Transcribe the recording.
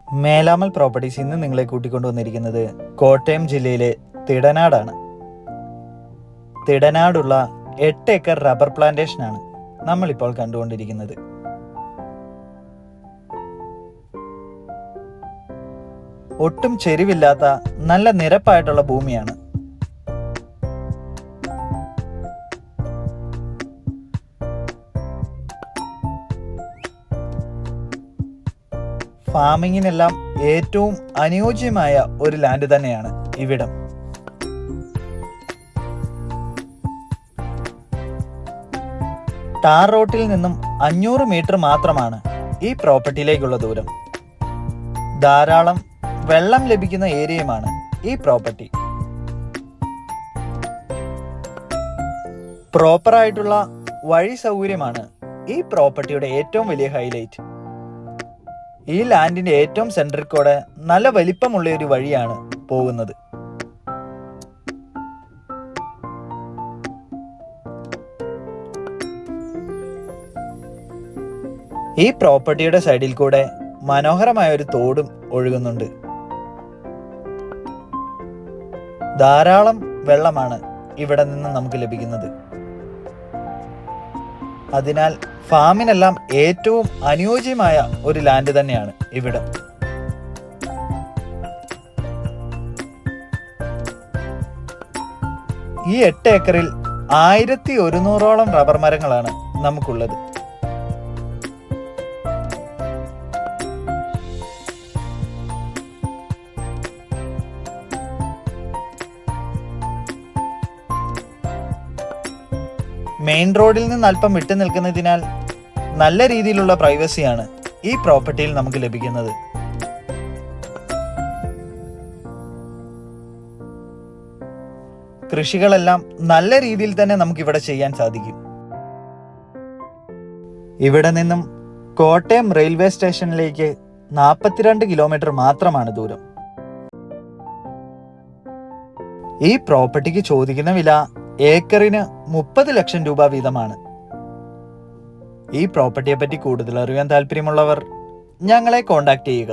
മേലാമൽ properties ഇന്ന് നിങ്ങളെ കൂട്ടിക്കൊണ്ടുവന്നിരിക്കുന്നത് കോട്ടയം ജില്ലയിലെ തിടനാടാണ്. തിടനാടുള്ള 8 ഏക്കർ റബ്ബർ പ്ലാന്റേഷനാണ് നമ്മളിപ്പോൾ കണ്ടുകൊണ്ടിരിക്കുന്നത്. ഒട്ടും ചെരിവില്ലാത്ത നല്ല നിരപ്പായിട്ടുള്ള ഭൂമിയാണ്. ഫാമിങ്ങിനെല്ലാം ഏറ്റവും അനുയോജ്യമായ ഒരു ലാൻഡ് തന്നെയാണ് ഇവിടം. ടാർ റോട്ടിൽ നിന്നും 500 മീറ്റർ മാത്രമാണ് ഈ പ്രോപ്പർട്ടിയിലേക്കുള്ള ദൂരം. ധാരാളം വെള്ളം ലഭിക്കുന്ന ഏരിയയുമാണ് ഈ പ്രോപ്പർട്ടി. പ്രോപ്പറായിട്ടുള്ള വഴി സൗകര്യമാണ് ഈ പ്രോപ്പർട്ടിയുടെ ഏറ്റവും വലിയ ഹൈലൈറ്റ്. ഈ ലാൻഡിന്റെ ഏറ്റവും സെൻട്രിൽ കൂടെ നല്ല വലിപ്പമുള്ള ഒരു വഴിയാണ് പോകുന്നത്. ഈ പ്രോപ്പർട്ടിയുടെ സൈഡിൽ കൂടെ മനോഹരമായ ഒരു തോടും ഒഴുകുന്നുണ്ട്. ധാരാളം വെള്ളമാണ് ഇവിടെ നിന്ന് നമുക്ക് ലഭിക്കുന്നത്. അതിനാൽ ഫാമിനെല്ലാം ഏറ്റവും അനുയോജ്യമായ ഒരു ലാൻഡ് തന്നെയാണ് ഇവിടം. ഈ 8 ഏക്കറിൽ 1100ഓളം റബ്ബർ മരങ്ങളാണ് നമുക്കുള്ളത്. മെയിൻ റോഡിൽ നിന്ന് അല്പം വിട്ടു നിൽക്കുന്നതിനാൽ നല്ല രീതിയിലുള്ള പ്രൈവസിയാണ് ഈ പ്രോപ്പർട്ടിയിൽ നമുക്ക് ലഭിക്കുന്നത്. കൃഷികളെല്ലാം നല്ല രീതിയിൽ തന്നെ നമുക്ക് ഇവിടെ ചെയ്യാൻ സാധിക്കും. ഇവിടെ നിന്നും കോട്ടയം റെയിൽവേ സ്റ്റേഷനിലേക്ക് 42 കിലോമീറ്റർ മാത്രമാണ് ദൂരം. ഈ പ്രോപ്പർട്ടിക്ക് ചോദിക്കുന്ന വില ഏക്കറിന് 30 ലക്ഷം രൂപ വീതമാണ്. ഈ പ്രോപ്പർട്ടിയെ പറ്റി കൂടുതൽ അറിയാൻ താല്പര്യമുള്ളവർ ഞങ്ങളെ കോൺടാക്ട് ചെയ്യുക.